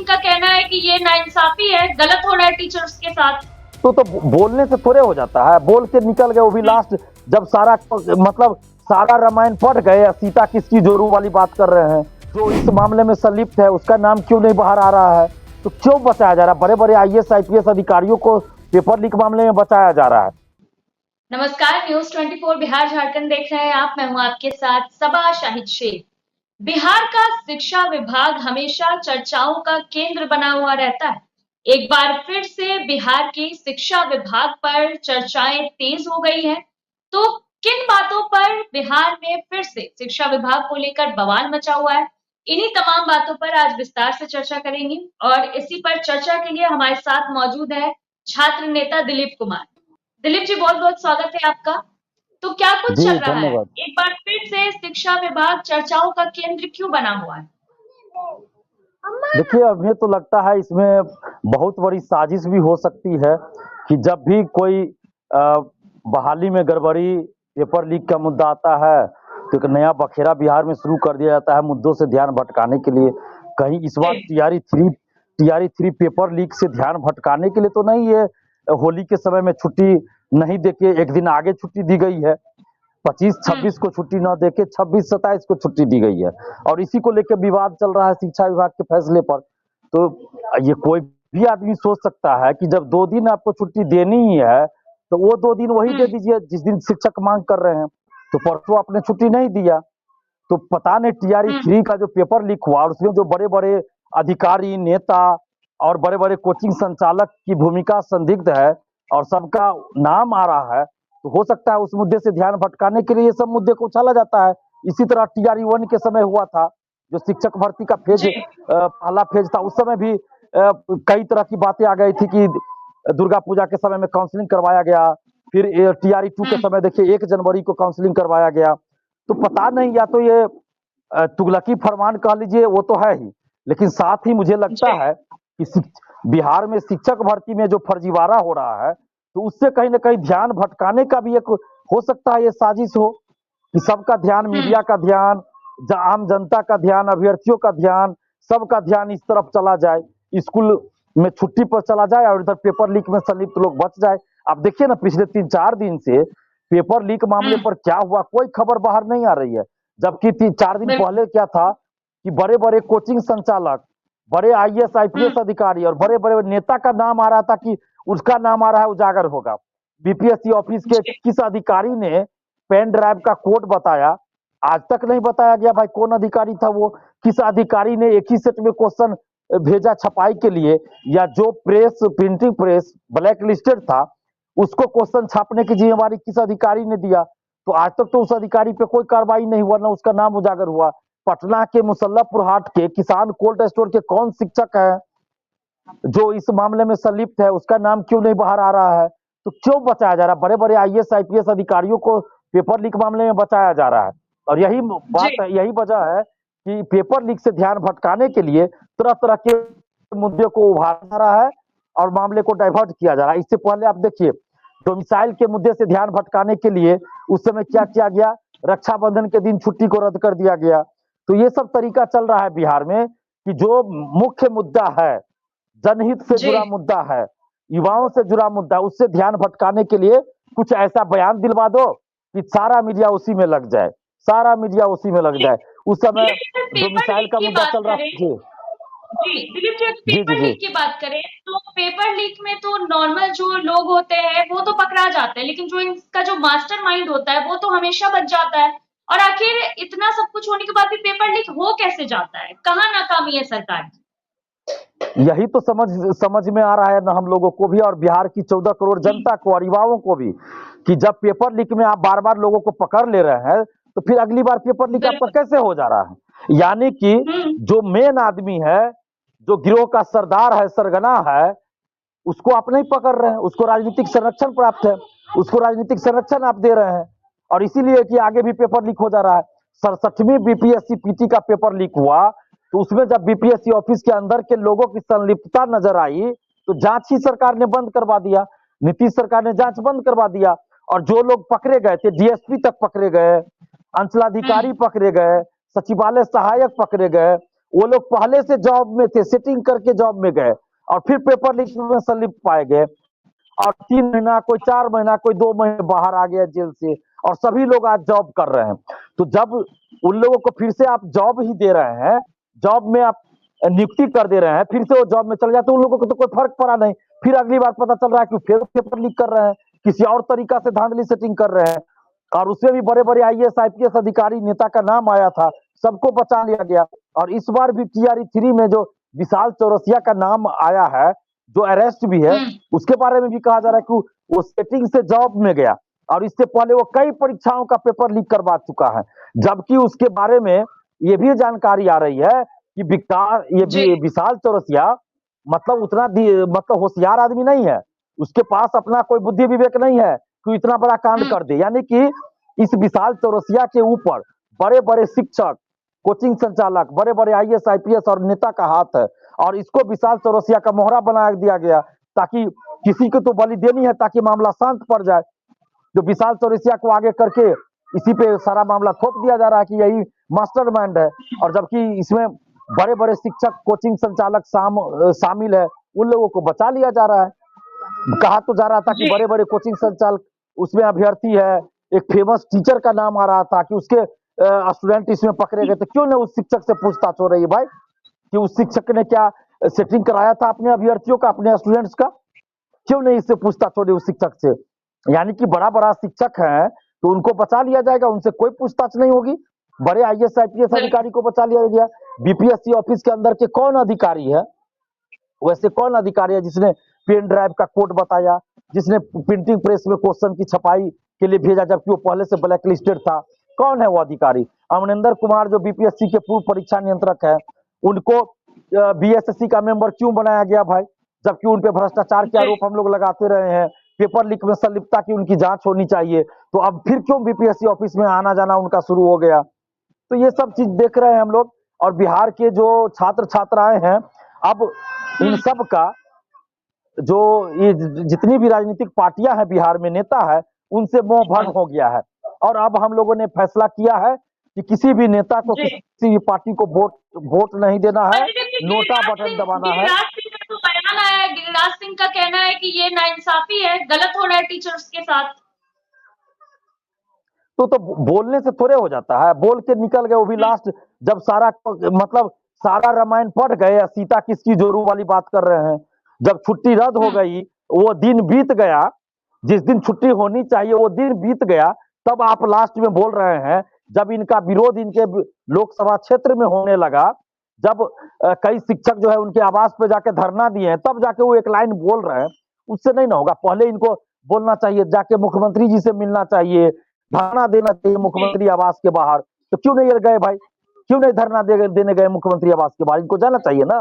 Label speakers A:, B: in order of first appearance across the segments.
A: जिनका कहना है कि ये नाइंसाफी है, गलत हो रहा है टीचर्स के साथ।
B: तो बोलने से थोड़े हो जाता है, बोल के निकल गए वो भी लास्ट जब सारा मतलब सारा रामायण पढ़ गए, सीता किसकी जोरू वाली बात कर रहे हैं, जो इस मामले में संलिप्त है उसका नाम क्यों नहीं बाहर आ रहा है, तो क्यों बचाया जा रहा है? बड़े बड़े आईएएस आईपीएस अधिकारियों को पेपर लीक मामले में बचाया जा रहा है।
A: नमस्कार, न्यूज 24 बिहार झारखंड देख रहे हैं आप। मैं हूं आपके साथ सबा शाहिद शेख। बिहार का शिक्षा विभाग हमेशा चर्चाओं का केंद्र बना हुआ रहता है। एक बार फिर से बिहार के शिक्षा विभाग पर चर्चाएं तेज हो गई हैं। तो किन बातों पर बिहार में फिर से शिक्षा विभाग को लेकर बवाल मचा हुआ है, इन्हीं तमाम बातों पर आज विस्तार से चर्चा करेंगे। और इसी पर चर्चा के लिए हमारे साथ मौजूद है छात्र नेता दिलीप कुमार। दिलीप जी, बहुत बहुत स्वागत है आपका। तो क्या कुछ चल रहा है? एक बार फिर से शिक्षा विभाग चर्चाओं का केंद्र क्यों बना हुआ है?
B: देखिए, हमें तो लगता है इसमें बहुत बड़ी साजिश भी हो सकती है कि जब भी कोई बहाली में गड़बड़ी, पेपर लीक का मुद्दा आता है तो एक नया बखेरा बिहार में शुरू कर दिया जाता है मुद्दों से ध्यान भटकाने के लिए। कहीं इस बार टीआरई 3 पेपर लीक से ध्यान भटकाने के लिए तो नहीं, ये होली के समय में छुट्टी नहीं देके एक दिन आगे छुट्टी दी गई है। 25-26 को छुट्टी न देके 26-27 को छुट्टी दी गई है और इसी को लेकर विवाद चल रहा है शिक्षा विभाग के फैसले पर। तो ये कोई भी आदमी सोच सकता है कि जब 2 दिन आपको छुट्टी देनी ही है तो वो 2 दिन वही दे दीजिए जिस दिन शिक्षक मांग कर रहे हैं। तो परसों आपने छुट्टी नहीं दिया, तो पता नहीं टीआरई 3 का जो पेपर लीक हुआ और उसमें जो बड़े बड़े अधिकारी, नेता और बड़े बड़े कोचिंग संचालक की भूमिका संदिग्ध है और सबका नाम आ रहा है, तो हो सकता है उस मुद्दे से ध्यान भटकाने के लिए ये सब मुद्दे को उछाला जाता है। इसी तरह टीआरई 1 के समय हुआ था, जो शिक्षक भर्ती का पहला फेज था, उस समय भी कई तरह की बातें आ गई थी कि दुर्गा पूजा के समय में काउंसलिंग करवाया गया। फिर टीआरई 2 के समय देखिए 1 जनवरी को काउंसलिंग करवाया गया। तो पता नहीं, या तो ये तुगलकी फरमान कह लीजिए, वो तो है ही, लेकिन साथ ही मुझे लगता है कि बिहार में शिक्षक भर्ती में जो फर्जीवाड़ा हो रहा है तो उससे कहीं ना कहीं ध्यान भटकाने का भी एक हो सकता है ये साजिश हो कि सबका ध्यान, मीडिया का ध्यान, आम जनता का ध्यान, अभ्यर्थियों का ध्यान, सबका ध्यान इस तरफ चला जाए, स्कूल में छुट्टी पर चला जाए और इधर पेपर लीक में संलिप्त लोग बच जाए। अब देखिए ना, पिछले 3-4 दिन से पेपर लीक मामले पर क्या हुआ, कोई खबर बाहर नहीं आ रही है। जबकि 3-4 दिन पहले क्या था कि बड़े बड़े कोचिंग संचालक, बड़े आईएएस आईपीएस अधिकारी और बड़े बड़े नेता का नाम आ रहा था कि उसका नाम आ रहा है, उजागर होगा। बीपीएससी ऑफिस के किस अधिकारी ने पेन ड्राइव का कोड बताया, आज तक नहीं बताया गया भाई कौन अधिकारी था वो। किस अधिकारी ने एक ही सेट में क्वेश्चन भेजा छपाई के लिए, या जो प्रिंटिंग प्रेस ब्लैक लिस्टेड था उसको क्वेश्चन छापने की जिम्मेवारी किस अधिकारी ने दिया। तो आज तक तो उस अधिकारी पे कोई कार्रवाई नहीं हुआ, ना उसका नाम उजागर हुआ। पटना के मुसल्लापुर हाट के किसान कोल्ड स्टोर के कौन शिक्षक है जो इस मामले में संलिप्त है, उसका नाम क्यों नहीं बाहर आ रहा है? तो क्यों बचाया जा रहा है? बड़े बड़े आईएएस आईपीएस अधिकारियों को पेपर लीक मामले में बचाया जा रहा है और यही बात है, यही वजह है कि पेपर लीक से ध्यान भटकाने के लिए तरह तरह के मुद्दे को उभारा जा रहा है और मामले को डाइवर्ट किया जा रहा है। इससे पहले आप देखिए, डोमिसाइल के मुद्दे से ध्यान भटकाने के लिए उस समय क्या किया गया, रक्षाबंधन के दिन छुट्टी को रद्द कर दिया गया। तो ये सब तरीका चल रहा है बिहार में कि जो मुख्य मुद्दा है, जनहित से जुड़ा मुद्दा है, युवाओं से जुड़ा मुद्दा, उससे ध्यान भटकाने के लिए कुछ ऐसा बयान दिलवा दो कि सारा मीडिया उसी में लग जाए, सारा मीडिया उसी में लग जाए। उस समय डोमिसाइल का मुद्दा चल रहा था।
A: जी दिलीप जी, पेपर लीक की बात करें तो पेपर लीक में तो नॉर्मल जो लोग होते हैं वो तो पकड़ा जाते हैं, लेकिन जो इनका जो मास्टरमाइंड होता है वो तो हमेशा बच जाता है। और आखिर इतना सब कुछ होने के बाद भी पेपर लीक हो कैसे जाता है? कहाँ नाकामी है सरकार की?
B: यही तो समझ में आ रहा है ना हम लोगों को भी और बिहार की 14 करोड़ जनता को और युवाओं को भी, कि जब पेपर लीक में आप बार बार लोगों को पकड़ ले रहे हैं तो फिर अगली बार पेपर लीक आपका कैसे हो जा रहा है? यानी कि जो मेन आदमी है, जो गिरोह का सरदार है, सरगना है, उसको आप नहीं पकड़ रहे हैं, उसको राजनीतिक संरक्षण प्राप्त है, उसको राजनीतिक संरक्षण आप दे रहे हैं और इसीलिए कि आगे भी पेपर लीक हो जा रहा है। 67वीं बीपीएससी पीटी का पेपर लीक हुआ तो उसमें जब बीपीएससी ऑफिस के अंदर के लोगों की संलिप्तता नजर आई तो जांच ही सरकार ने बंद करवा दिया, नीतीश सरकार ने जांच बंद करवा दिया और जो लोग पकड़े गए थे, डीएसपी तक पकड़े गए, अंचलाधिकारी पकड़े गए, सचिवालय सहायक पकड़े गए वो लोग पहले से जॉब में थे, सेटिंग करके जॉब में गए और फिर पेपर लीक में संलिप्त पाए गए और 3 महीना, कोई 4 महीना, कोई 2 महीने बाहर आ गया जेल से और सभी लोग आज जॉब कर रहे हैं। तो जब उन लोगों को फिर से आप जॉब ही दे रहे हैं, जॉब में आप नियुक्ति कर दे रहे हैं, फिर से वो जॉब में चले जाते, उन लोगों को तो कोई फर्क पड़ा नहीं। फिर अगली बार पता चल रहा है कि फिर पेपर लीक कर रहे हैं, किसी और तरीका से धांधली सेटिंग कर रहे हैं और उसमें भी बड़े बड़े आईएएस आईपीएस अधिकारी नेता का नाम आया था, सबको बचा लिया गया। और इस बार भी TRE 3 में जो विशाल चौरसिया का नाम आया है, जो अरेस्ट भी है, उसके बारे में भी कहा जा रहा है कि वो सेटिंग से जॉब में गया और इससे पहले वो कई परीक्षाओं का पेपर लीक करवा चुका है। जबकि उसके बारे में ये भी जानकारी आ रही है कि विशाल चौरसिया मतलब उतना मतलब होशियार आदमी नहीं है, उसके पास अपना कोई बुद्धि विवेक नहीं है कि इतना बड़ा कांड कर दे। यानी कि इस विशाल चौरसिया के ऊपर बड़े बड़े शिक्षक, कोचिंग संचालक, बड़े बड़े आईएएस आईपीएस और नेता का हाथ है और इसको विशाल चौरसिया का मोहरा बना दिया गया ताकि किसी को तो बलि देनी है ताकि मामला शांत पड़ जाए। जो विशाल चौरसिया को आगे करके इसी पे सारा मामला थोप दिया जा रहा है कि यही मास्टरमाइंड है और जबकि इसमें बड़े बड़े शिक्षक, कोचिंग संचालक शामिल है, उन लोगों को बचा लिया जा रहा है। कहा तो जा रहा था कि बड़े बड़े कोचिंग संचालक उसमें अभ्यर्थी है, एक फेमस टीचर का नाम आ रहा था कि उसके स्टूडेंट इसमें पकड़े गए, तो क्यों नहीं उस शिक्षक से पूछताछ हो रही है भाई कि उस शिक्षक ने क्या सेटिंग कराया था अपने अभ्यर्थियों का, अपने स्टूडेंट्स का? क्यों नहीं इससे पूछताछ हो रही उस शिक्षक से? यानी कि बड़ा बड़ा शिक्षक है तो उनको बचा लिया जाएगा, उनसे कोई पूछताछ नहीं होगी। बड़े आईएएस आईपीएस अधिकारी को बचा लिया गया। बीपीएससी ऑफिस के अंदर के कौन अधिकारी है, वैसे कौन अधिकारी है जिसने पेन ड्राइव का कोड बताया, जिसने प्रिंटिंग प्रेस में क्वेश्चन की छपाई के लिए भेजा जबकि वो पहले से ब्लैक लिस्टेड था? कौन है वो अधिकारी? अमरिंदर कुमार जो बीपीएससी के पूर्व परीक्षा नियंत्रक है, उनको बीएसएससी का मेंबर क्यों बनाया गया भाई, जबकि उन पे भ्रष्टाचार के आरोप हम लोग लगाते रहे हैं, पेपर लीक में संलिप्तता की उनकी जांच होनी चाहिए, तो अब फिर क्यों बीपीएससी ऑफिस में आना जाना उनका शुरू हो गया? तो ये सब चीज देख रहे हैं हम लोग। और बिहार के जो छात्र छात्राएं हैं, अब इन सब का जो ये जितनी भी राजनीतिक पार्टियां हैं बिहार में, नेता है, उनसे मोह भंग हो गया है और अब हम लोगों ने फैसला किया है कि किसी भी नेता को, किसी भी पार्टी को वोट नहीं देना है, नोटा बटन दबाना है।
A: गिरिराज सिंह का तो बयान आया है, गिरिराज सिंह का कहना है कि ये नाइंसाफी है, गलत हो रहा है टीचर्स के साथ।
B: तो बोलने से थोड़े हो जाता है, बोल के निकल गए वो भी लास्ट, जब सारा मतलब सारा रामायण पढ़ गए, सीता किसकी जोरू वाली बात कर रहे हैं, जब छुट्टी रद्द हो गई, वो दिन बीत गया, जिस दिन छुट्टी होनी चाहिए वो दिन बीत गया, तब आप लास्ट में बोल रहे हैं। जब इनका विरोध इनके लोकसभा क्षेत्र में होने लगा, जब कई शिक्षक जो है उनके आवास पे जाके धरना दिए हैं, तब जाके वो एक लाइन बोल रहे हैं। उससे नहीं ना होगा, पहले इनको बोलना चाहिए, जाके मुख्यमंत्री जी से मिलना चाहिए, धरना देना चाहिए मुख्यमंत्री आवास के बाहर। तो क्यों नहीं गए भाई, क्यों नहीं धरना देने गए मुख्यमंत्री आवास के बाहर? इनको जाना चाहिए ना,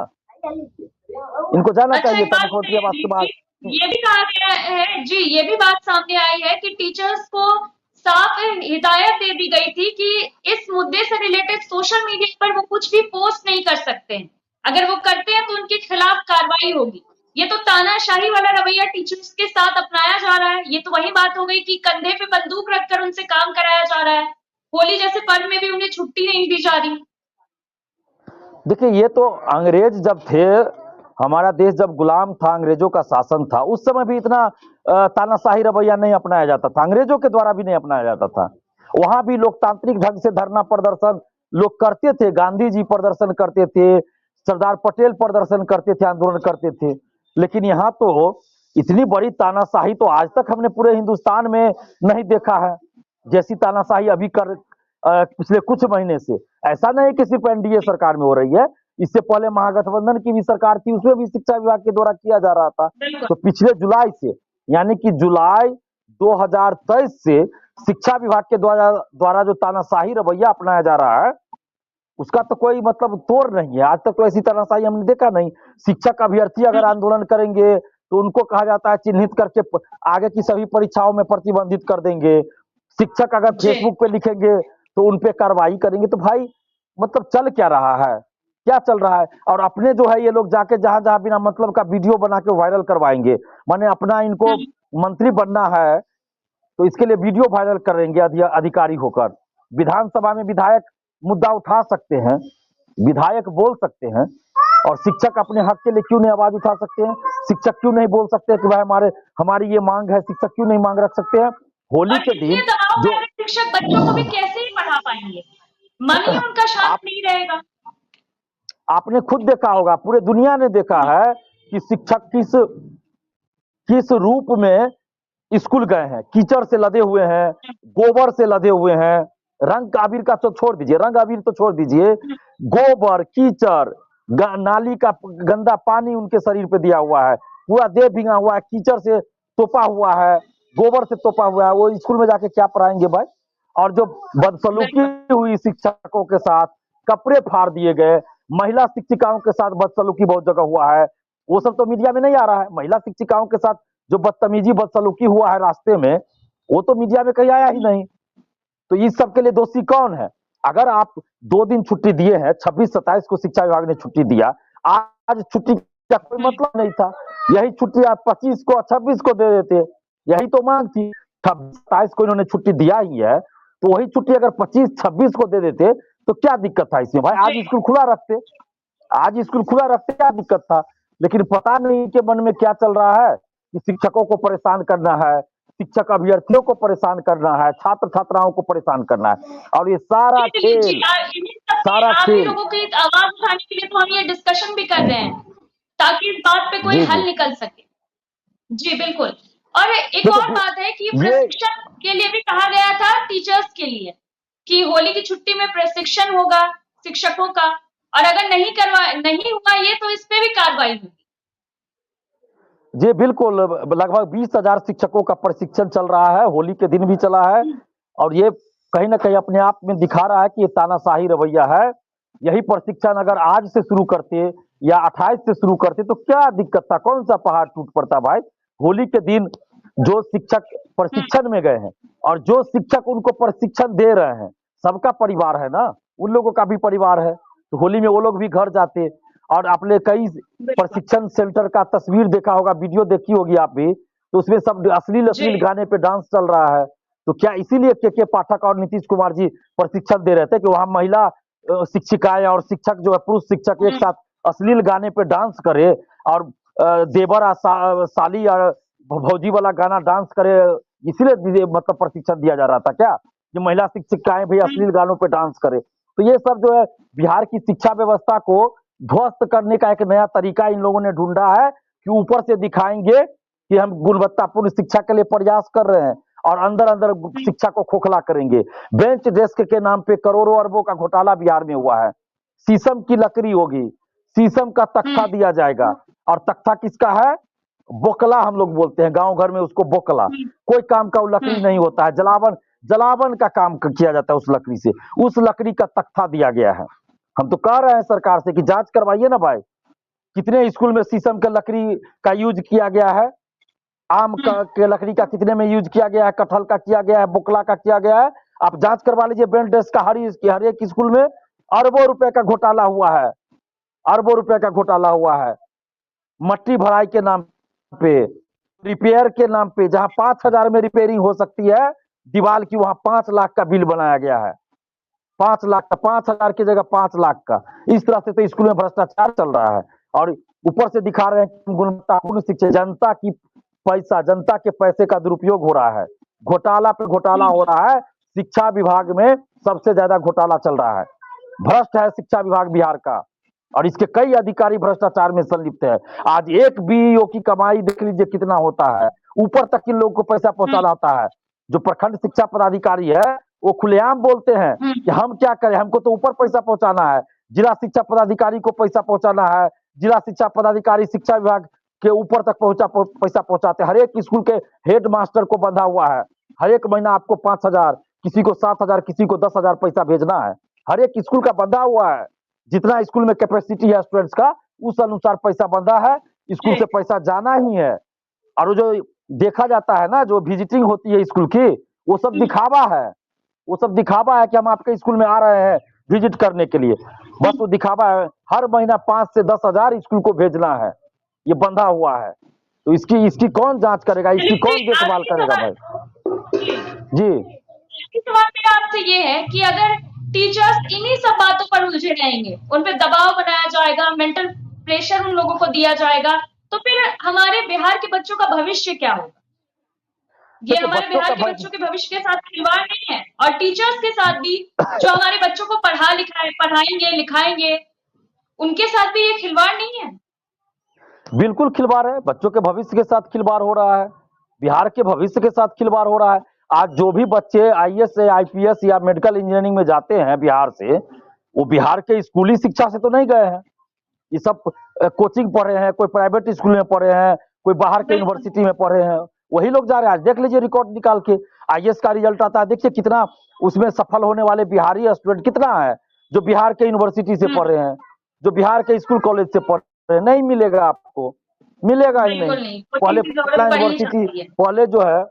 B: इनको जाना चाहिए था मुख्यमंत्री आवास के बाहर।
A: ये भी कहा गया है जी, ये भी बात सामने आई है कि टीचर्स को साफ हिदायत दे दी गई थी कि इस मुद्दे से रिलेटेड सोशल मीडिया पर वो कुछ भी पोस्ट नहीं कर सकते हैं, अगर वो करते हैं तो उनके खिलाफ कार्रवाई होगी। ये तो तानाशाही वाला रवैया टीचर्स के साथ अपनाया जा रहा है। ये तो वही बात हो गई कि कंधे पे बंदूक रखकर उनसे काम कराया जा रहा है। होली जैसे पर्व में भी उन्हें छुट्टी नहीं दी जा रही।
B: देखिए, ये तो अंग्रेज जब थे, हमारा देश जब गुलाम था, अंग्रेजों का शासन था, उस समय भी इतना तानाशाही रवैया नहीं अपनाया जाता था, अंग्रेजों के द्वारा भी नहीं अपनाया जाता था। वहां भी लोकतांत्रिक ढंग से धरना प्रदर्शन लोग करते थे, गांधी जी प्रदर्शन करते थे, सरदार पटेल प्रदर्शन करते थे, आंदोलन करते थे। लेकिन यहाँ तो इतनी बड़ी तानाशाही तो आज तक हमने पूरे हिंदुस्तान में नहीं देखा है, जैसी तानाशाही अभी पिछले कुछ महीने से। ऐसा नहीं कि सिर्फ एनडीए सरकार में हो रही है, इससे पहले महागठबंधन की भी सरकार थी, उसमें भी शिक्षा विभाग के द्वारा किया जा रहा था। तो पिछले जुलाई से, यानी कि जुलाई 2023 से शिक्षा विभाग के द्वारा जो तानाशाही रवैया अपनाया जा रहा है, उसका तो कोई मतलब तोड़ नहीं है। आज तक तो ऐसी तानाशाही हमने देखा नहीं। शिक्षक अभ्यर्थी अगर आंदोलन करेंगे तो उनको कहा जाता है चिन्हित करके आगे की सभी परीक्षाओं में प्रतिबंधित कर देंगे। शिक्षक अगर फेसबुक पे लिखेंगे तो उन पे कार्रवाई करेंगे। तो भाई मतलब चल क्या रहा है, क्या चल रहा है? और अपने जो है ये लोग जाके जहां जहां बिना मतलब का वीडियो बना के वायरल करवाएंगे, माने अपना इनको मंत्री बनना है तो इसके लिए वीडियो वायरल करेंगे अधिकारी होकर। विधानसभा में विधायक मुद्दा उठा सकते हैं विधायक बोल सकते हैं और शिक्षक अपने हक के लिए क्यों नहीं आवाज उठा सकते हैं? शिक्षक क्यों नहीं बोल सकते हैं कि भाई हमारी ये मांग है? शिक्षक क्यों नहीं मांग रख सकते हैं? होली
A: और
B: के
A: इतने
B: दिन
A: दबाव में
B: जो
A: अगर शिक्षक बच्चों को भी कैसे ही पढ़ा पाएंगे, मन ही उनका शांत
B: आप
A: नहीं रहेगा।
B: आपने खुद देखा होगा, पूरे दुनिया ने देखा है कि शिक्षक किस किस रूप में स्कूल गए हैं। कीचड़ से लदे हुए हैं, गोबर से लदे हुए हैं, रंग अबीर का तो छोड़ दीजिए, रंग अबीर तो छोड़ दीजिए, गोबर कीचड़ नाली का गंदा पानी उनके शरीर पे दिया हुआ है, पूरा देह भींगा हुआ है, कीचड़ से तोपा हुआ है, गोबर से तोपा हुआ है। वो स्कूल में जाके क्या पढ़ाएंगे भाई? और जो बदसलूकी हुई शिक्षकों के साथ, कपड़े फाड़ दिए गए, महिला शिक्षिकाओं के साथ बदसलूकी बहुत जगह हुआ है, वो सब तो मीडिया में नहीं आ रहा है। महिला शिक्षिकाओं के साथ जो बदतमीजी बदसलूकी हुआ है रास्ते में, वो तो मीडिया में कहीं आया ही नहीं। तो इस सब के लिए दोषी कौन है? अगर आप 2 दिन छुट्टी दिए हैं, 26-27 को शिक्षा विभाग ने छुट्टी दिया, आज छुट्टी का कोई मतलब नहीं था। यही छुट्टी आप 25 को 26 को दे देते, यही तो मांग थी। 27 को इन्होंने छुट्टी दिया ही है, तो वही छुट्टी अगर 25-26 को दे देते तो क्या दिक्कत था इसमें भाई? आज स्कूल खुला रखते, आज स्कूल खुला रखते, क्या दिक्कत था? लेकिन पता नहीं इनके मन में क्या चल रहा है कि शिक्षकों को परेशान करना है, शिक्षक अभ्यर्थियों को परेशान करना है, छात्र छात्राओं को परेशान करना है, और ये सारा खेल सारा
A: आप ही
B: खेल
A: लोगों की आवाज उठाने के लिए तो हम ये डिस्कशन भी कर रहे हैं, ताकि इस बात पे कोई
B: जी
A: हल
B: जी
A: निकल सके। जी बिल्कुल। और एक
B: देखो
A: और बात है कि
B: ये
A: प्रशिक्षण के लिए भी कहा गया था टीचर्स के लिए कि होली की छुट्टी में प्रशिक्षण होगा शिक्षकों का, और अगर नहीं हुआ ये तो इस पे भी कार्रवाई होगी।
B: जी बिल्कुल, लगभग 20,000 शिक्षकों का प्रशिक्षण चल रहा है, होली के दिन भी चला है, और ये कहीं ना कहीं अपने आप में दिखा रहा है कि ये तानाशाही रवैया है। यही प्रशिक्षण अगर आज से शुरू करते या 28 से शुरू करते तो क्या दिक्कत था? कौन सा पहाड़ टूट पड़ता भाई? होली के दिन जो शिक्षक प्रशिक्षण में गए हैं और जो शिक्षक उनको प्रशिक्षण दे रहे हैं, सबका परिवार है ना, उन लोगों का भी परिवार है, तो होली में वो लोग भी घर जाते। और आपने कई प्रशिक्षण सेंटर का तस्वीर देखा होगा, वीडियो देखी होगी आप भी, तो उसमें सब अश्लील गाने पे डांस चल रहा है। तो क्या इसीलिए के पाठक और नीतीश कुमार जी प्रशिक्षण दे रहे थे कि वहां महिला शिक्षिकाएं और शिक्षक जो है पुरुष शिक्षक एक साथ अश्लील गाने पे डांस करे, और देवर साली और भौजी वाला गाना डांस करे, इसीलिए मतलब प्रशिक्षण दिया जा रहा था क्या कि महिला शिक्षिकाएं भी अश्लील गानों पे डांस करे? तो ये सब जो है बिहार की शिक्षा व्यवस्था को ध्वस्त करने का एक नया तरीका इन लोगों ने ढूंढा है कि ऊपर से दिखाएंगे कि हम गुणवत्तापूर्ण शिक्षा के लिए प्रयास कर रहे हैं, और अंदर अंदर शिक्षा को खोखला करेंगे। बेंच डेस्क के नाम पे करोड़ों अरबों का घोटाला बिहार में हुआ है। शीशम की लकड़ी होगी, शीशम का तख्ता दिया जाएगा, और तख्ता किसका है? बोकला हम लोग बोलते हैं गांव घर में उसको, बोकला। कोई काम का वो लकड़ी नहीं होता है, जलावन का काम किया जाता है उस लकड़ी से। उस लकड़ी का तख्ता दिया गया है। हम तो कह रहे हैं सरकार से कि जांच करवाइए ना भाई, कितने स्कूल में शीशम के लकड़ी का यूज किया गया है, आम के लकड़ी का कितने में यूज किया गया है, कटहल का किया गया है, बोकला का किया गया है। आप जांच करवा लीजिए। बेंच डेस्क का हर एक स्कूल में अरबों रुपए का घोटाला हुआ है, अरबों रुपए का घोटाला हुआ है। मट्टी भराई के नाम पे, रिपेयर के नाम पे, जहां 5,000 में रिपेयरिंग हो सकती है दीवार की, वहां 5 लाख का बिल बनाया गया है। 5 लाख का, 5,000 की जगह 5 लाख का। इस तरह से तो स्कूल में भ्रष्टाचार चल रहा है, और ऊपर से दिखा रहे हैं कि गुणवत्तापूर्ण शिक्षा, जनता के पैसे का दुरुपयोग हो रहा है, घोटाला पे घोटाला हो रहा है। शिक्षा विभाग में सबसे ज्यादा घोटाला चल रहा है, भ्रष्ट है शिक्षा विभाग बिहार का, और इसके कई अधिकारी भ्रष्टाचार में संलिप्त है। आज एक बीईओ की कमाई देख लीजिए कितना होता है, ऊपर तक इन लोगों को पैसा पहुंचाना होता है। जो प्रखंड शिक्षा पदाधिकारी है वो खुलेआम बोलते हैं कि हम क्या करें, हमको तो ऊपर पैसा पहुंचाना है, जिला शिक्षा पदाधिकारी को पैसा पहुंचाना है, जिला शिक्षा पदाधिकारी शिक्षा विभाग के ऊपर तक पैसा पहुंचाते हैं। हर एक स्कूल के हेड मास्टर को बंधा हुआ है, हर एक महीना आपको 5,000, किसी को 7,000, किसी को 10,000 पैसा भेजना है। हर एक स्कूल का बंधा हुआ है, जितना स्कूल में कैपेसिटी है स्टूडेंट्स का, उस अनुसार पैसा बंधा है, स्कूल से पैसा जाना ही है। और वो जो देखा जाता है ना, जो विजिटिंग होती है स्कूल की, वो सब दिखावा है, वो सब दिखावा है कि हम आपके स्कूल में आ रहे हैं विजिट करने के लिए, बस वो दिखावा है। हर महीना 5 से 10,000 स्कूल को भेजना है, ये बंधा हुआ है। तो इसकी कौन जांच करेगा, इसकी कौन देखभाल करेगा भाई? जी
A: सवाल मेरा आपसे ये है कि अगर टीचर्स इन्हीं सब बातों पर उलझे रहेंगे, उन पे दबाव बनाया जाएगा, मेंटल प्रेशर उन लोगों को दिया जाएगा, तो फिर हमारे बिहार के बच्चों का भविष्य क्या होगा? ये
B: देखिए
A: हमारे
B: बच्चों
A: बिहार
B: का
A: के बच्चों के भविष्य के साथ खिलवाड़ नहीं है, और टीचर्स के साथ भी, जो हमारे बच्चों को पढ़ाएंगे लिखाएंगे, उनके साथ भी ये खिलवाड़ नहीं है।
B: बिल्कुल खिलवाड़ है, बच्चों के भविष्य के साथ खिलवाड़ हो रहा है, बिहार के भविष्य के साथ खिलवाड़ हो रहा है। आज जो भी बच्चे आईएएस से आईपीएस या मेडिकल इंजीनियरिंग में जाते हैं बिहार से, वो बिहार के स्कूली शिक्षा से तो नहीं गए हैं। ये सब कोचिंग पढ़े हैं, कोई प्राइवेट स्कूल में पढ़े हैं, कोई बाहर के
A: बिल्कुल।
B: यूनिवर्सिटी में पढ़े हैं, वही लोग जा रहे हैं। आज देख लीजिए रिकॉर्ड निकाल के, आईएएस का रिजल्ट आता है, देखिए कितना उसमें सफल होने वाले बिहारी स्टूडेंट कितना है, जो बिहार के यूनिवर्सिटी से पढ़ रहे हैं, जो बिहार के स्कूल कॉलेज से पढ़ रहे हैं। नहीं मिलेगा आपको, मिलेगा ही
A: बिल्कुल
B: नहीं।
A: नहीं,
B: पहले
A: कोचिंग की जरूरत
B: पटना
A: पड़ ही
B: यूनिवर्सिटी,
A: जाती है।
B: पहले जो है,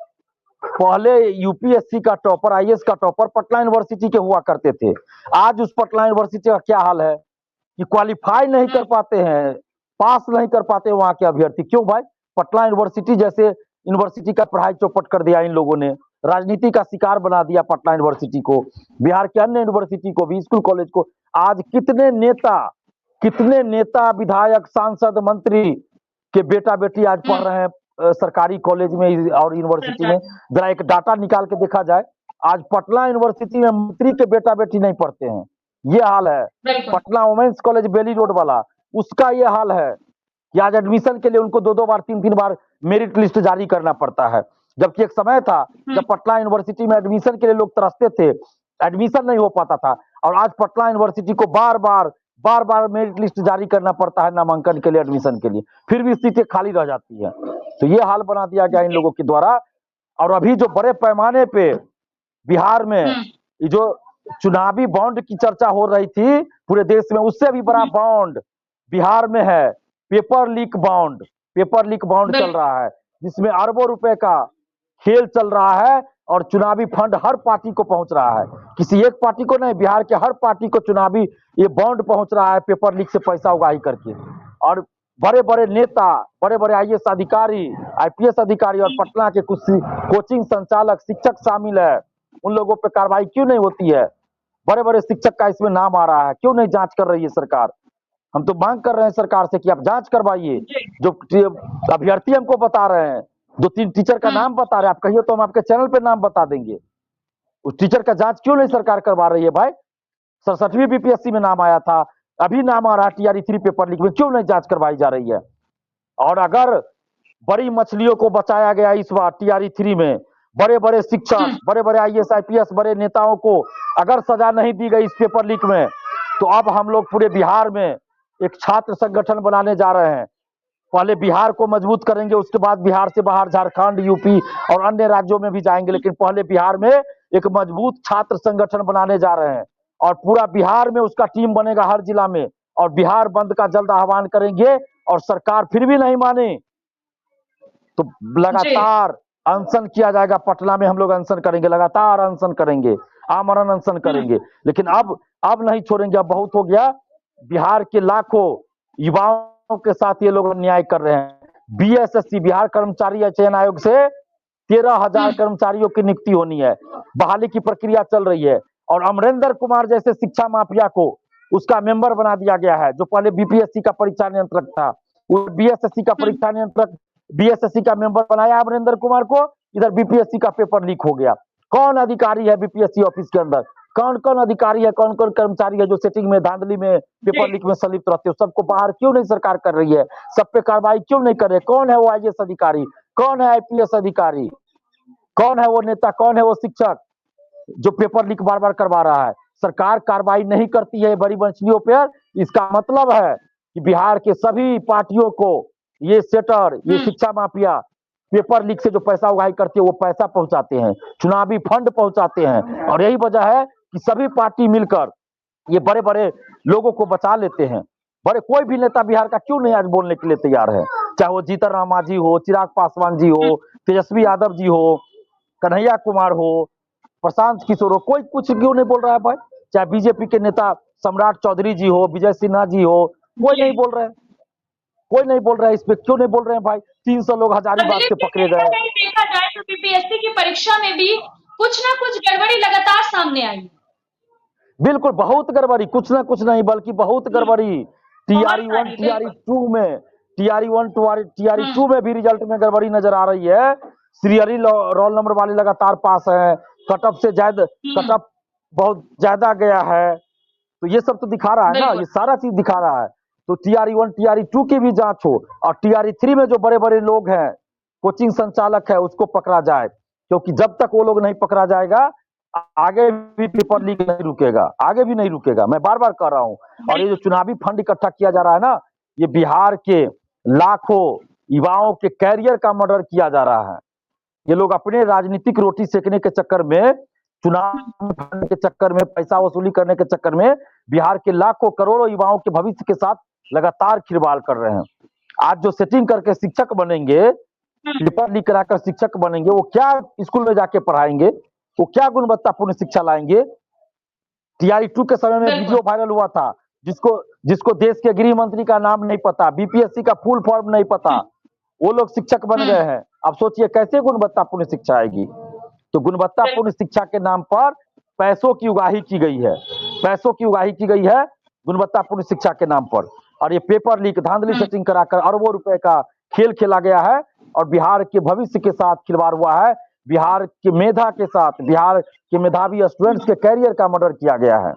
B: पहले यूपीएससी का टॉपर, आईएएस का टॉपर पटना यूनिवर्सिटी के हुआ करते थे। आज उस पटना यूनिवर्सिटी का क्या हाल है कि क्वालिफाई नहीं कर पाते हैं, पास नहीं कर पाते वहां के अभ्यर्थी। क्यों भाई? पटना यूनिवर्सिटी जैसे यूनिवर्सिटी का पढ़ाई चौपट कर दिया इन लोगों ने, राजनीति का शिकार बना दिया पटना यूनिवर्सिटी को, बिहार के अन्य यूनिवर्सिटी को भी, स्कूल कॉलेज को। आज कितने नेता विधायक सांसद मंत्री के बेटा बेटी आज पढ़ रहे हैं सरकारी कॉलेज में और यूनिवर्सिटी में। जरा एक डाटा निकाल के देखा जाए, आज पटना यूनिवर्सिटी में मंत्री के बेटा बेटी नहीं पढ़ते हैं। ये हाल है। पटना वुमेन्स कॉलेज बेली रोड वाला, उसका ये हाल है कि आज एडमिशन के लिए उनको 2-2 बार 3-3 बार मेरिट लिस्ट जारी करना पड़ता है। जबकि एक समय था जब पटना यूनिवर्सिटी में एडमिशन के लिए लोग तरसते थे, एडमिशन नहीं हो पाता था, और आज पटना यूनिवर्सिटी को बार बार मेरिट लिस्ट जारी करना पड़ता है नामांकन के लिए, एडमिशन के लिए, फिर भी सीटें खाली रह जाती है। तो ये हाल बना दिया गया इन लोगों के द्वारा। और अभी जो बड़े पैमाने पे बिहार में ये जो चुनावी बॉन्ड की चर्चा हो रही थी पूरे देश में, उससे भी बड़ा बॉन्ड बिहार में है, पेपर लीक बॉन्ड चल रहा है, जिसमें अरबों रुपए का खेल चल रहा है, और चुनावी फंड हर पार्टी को पहुंच रहा है, किसी एक पार्टी को नहीं, बिहार के हर पार्टी को चुनावी ये बॉन्ड पहुंच रहा है, पेपर लीक से पैसा उगाही करके। और बड़े बड़े नेता, बड़े बड़े आईएएस अधिकारी, आईपीएस अधिकारी और पटना के कुछ कोचिंग संचालक, शिक्षक शामिल है, उन लोगों पे कार्रवाई क्यों नहीं होती है? बड़े बड़े शिक्षक का इसमें नाम आ रहा है, क्यों नहीं जांच कर रही है सरकार? हम तो मांग कर रहे हैं सरकार से कि आप जांच करवाइए। जो अभ्यर्थी हमको बता रहे हैं, 2-3 टीचर का नाम बता रहे हैं, आप कहिए तो हम आपके चैनल पे नाम बता देंगे। उस टीचर का जांच क्यों नहीं सरकार करवा रही है भाई? 67वीं बीपीएससी में नाम आया था, अभी नाम आ रहा है टीआरई 3 पेपर लीक में, क्यों नहीं जांच करवाई जा रही है? और अगर बड़ी मछलियों को बचाया गया इस बार टीआरई 3 में, बड़े बड़े शिक्षक, बड़े बड़े आईएएस आईपीएस बड़े नेताओं को अगर सजा नहीं दी गई इस पेपर लीक में, तो अब हम लोग पूरे बिहार में एक छात्र संगठन बनाने जा रहे हैं। पहले बिहार को मजबूत करेंगे, उसके बाद बिहार से बाहर झारखंड, यूपी और अन्य राज्यों में भी जाएंगे, लेकिन पहले बिहार में एक मजबूत छात्र संगठन बनाने जा रहे हैं, और पूरा बिहार में उसका टीम बनेगा हर जिला में, और बिहार बंद का जल्द आह्वान करेंगे। और सरकार फिर भी नहीं माने तो लगातार अनशन किया जाएगा। पटना में हम लोग अनशन करेंगे, लगातार अनशन करेंगे, आमरण अनशन करेंगे, लेकिन अब नहीं छोड़ेंगे। अब बहुत हो गया, बिहार के लाखों युवाओं के साथ ये लोग अन्याय कर रहे हैं। बीएसएससी, बिहार कर्मचारी चयन आयोग से 13,000 कर्मचारियों की नियुक्ति होनी है, बहाली की प्रक्रिया चल रही है, और अमरेंद्र कुमार जैसे शिक्षा माफिया को उसका मेंबर बना दिया गया है, जो पहले बीपीएससी का परीक्षा नियंत्रक था, वो बीएसएससी का परीक्षा नियंत्रक, बीएसएससी का मेंबर बनाया अमरेंद्र कुमार को, इधर बीपीएससी का पेपर लीक हो गया। कौन अधिकारी है बीपीएससी ऑफिस के अंदर, कौन कौन अधिकारी है, कौन कौन कर्मचारी है जो सेटिंग में, धांधली में, पेपर लीक में संलिप्त रहते हो? सबको बाहर क्यों नहीं सरकार कर रही है? सब पे कार्रवाई क्यों नहीं कर रहे? कौन है वो आईएएस अधिकारी, कौन है आईपीएस अधिकारी, कौन है वो नेता, कौन है वो शिक्षक जो पेपर लीक बार बार करवा रहा है? सरकार कार्रवाई नहीं करती है बड़ी मछलियों पर। इसका मतलब है कि बिहार के सभी पार्टियों को ये सेटर, ये शिक्षा माफिया पेपर लीक से जो पैसा उगाही करती है, वो पैसा पहुंचाते हैं, चुनावी फंड पहुंचाते हैं, और यही वजह है कि सभी पार्टी मिलकर ये बड़े बड़े लोगों को बचा लेते हैं। बड़े कोई भी नेता बिहार का क्यों नहीं आज बोलने के लिए तैयार है? चाहे वो जीतन राम मांझी हो, चिराग पासवान जी हो, तेजस्वी यादव जी हो, कन्हैया कुमार हो, प्रशांत किशोर हो, कोई कुछ क्यों नहीं बोल रहा है भाई? चाहे बीजेपी के नेता सम्राट चौधरी जी हो, विजय सिन्हा जी हो, कोई नहीं बोल रहे हैं, कोई नहीं बोल रहा है। इस पे क्यों नहीं बोल रहे हैं भाई? 300 लोग हजारीबाग से पकड़े गए।
A: देखा जाए तो बीपीएससी की परीक्षा में भी कुछ ना कुछ गड़बड़ी लगातार सामने आई।
B: बिल्कुल बहुत गड़बड़ी, कुछ ना कुछ नहीं बल्कि बहुत गड़बड़ी। टीआरई 1
A: सारी,
B: टीआरई
A: बिल्कुल।
B: 2 में, टीआरई 1 टीआरई 2
A: हम्म।
B: में भी रिजल्ट में गड़बड़ी नजर आ रही है। सीरियली रोल नंबर वाले लगातार पास हैं, कटअप से ज्यादा, कटअप बहुत ज्यादा गया है, तो ये सब तो दिखा रहा है ना,
A: बिल्कुल।
B: ये सारा चीज दिखा रहा है। तो टीआरई 1 टीआरई 2 की भी जांच हो, और टीआरई 3 में जो बड़े बड़े लोग हैं, कोचिंग संचालक है, उसको पकड़ा जाए, क्योंकि जब तक वो लोग नहीं पकड़ा जाएगा आगे भी पेपर लीक नहीं रुकेगा, आगे भी नहीं रुकेगा, मैं बार बार कह रहा हूँ। और ये जो चुनावी फंड इकट्ठा किया जा रहा है ना, ये बिहार के लाखों युवाओं के कैरियर का मर्डर किया जा रहा है। ये लोग अपने राजनीतिक रोटी सेकने के चक्कर में, चुनाव फंड के चक्कर में, पैसा वसूली करने के चक्कर में बिहार के लाखों करोड़ों युवाओं के भविष्य के साथ लगातार खिलवाड़ कर रहे हैं। आज जो सेटिंग करके शिक्षक बनेंगे, पेपर लीक कराकर शिक्षक बनेंगे, वो क्या स्कूल में जाके पढ़ाएंगे, वो क्या गुणवत्तापूर्ण शिक्षा लाएंगे। टीआरई 2 के समय में वीडियो वायरल हुआ था, जिसको जिसको देश के गृह मंत्री का नाम नहीं पता, बीपीएससी का फुल फॉर्म नहीं पता, वो लोग शिक्षक बन गए हैं। अब सोचिए कैसे गुणवत्तापूर्ण शिक्षा आएगी। तो गुणवत्तापूर्ण शिक्षा के नाम पर पैसों की उगाही की गई है, पैसों की उगाही की गई है गुणवत्तापूर्ण शिक्षा के नाम पर। और ये पेपर लीक, धांधली सेटिंग कराकर अरबों रुपए का खेल खेला गया है, और बिहार के भविष्य के साथ खिलवाड़ हुआ है, बिहार के मेधा के साथ, बिहार के मेधावी स्टूडेंट्स के कैरियर का मर्डर किया गया है।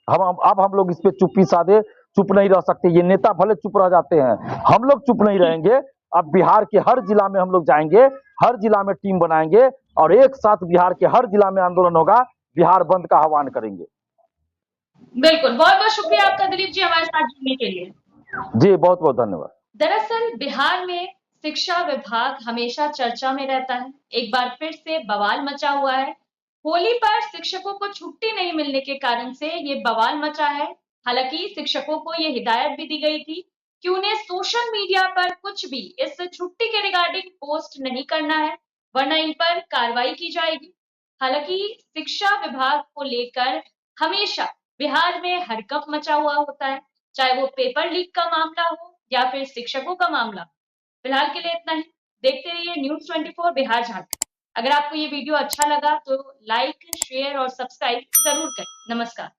B: अब हम लोग इस पे चुप्पी साधे चुप नहीं रह सकते। ये नेता भले चुप रह जाते हैं, हम लोग चुप नहीं रहेंगे। अब बिहार के हर जिला में हम लोग जाएंगे, हर जिला में टीम बनाएंगे, और एक साथ बिहार के हर जिला में आंदोलन होगा, बिहार बंद का आह्वान करेंगे।
A: बिल्कुल, बहुत बहुत शुक्रिया आपका दिलीप जी हमारे साथ जुड़ने के लिए।
B: जी बहुत बहुत धन्यवाद।
A: दरअसल बिहार में शिक्षा विभाग हमेशा चर्चा में रहता है। एक बार फिर से बवाल मचा हुआ है। होली पर शिक्षकों को छुट्टी नहीं मिलने के कारण से ये बवाल मचा है। हालांकि शिक्षकों को ये हिदायत भी दी गई थी कि उन्हें सोशल मीडिया पर कुछ भी इस छुट्टी के रिगार्डिंग पोस्ट नहीं करना है, वरना इन पर कार्रवाई की जाएगी। हालांकि शिक्षा विभाग को लेकर हमेशा बिहार में हड़कंप मचा हुआ होता है, चाहे वो पेपर लीक का मामला हो या फिर शिक्षकों का मामला। फिलहाल के लिए इतना ही। देखते रहिए न्यूज़ 24 बिहार झारखंड। अगर आपको ये वीडियो अच्छा लगा तो लाइक, शेयर और सब्सक्राइब जरूर करें। नमस्कार।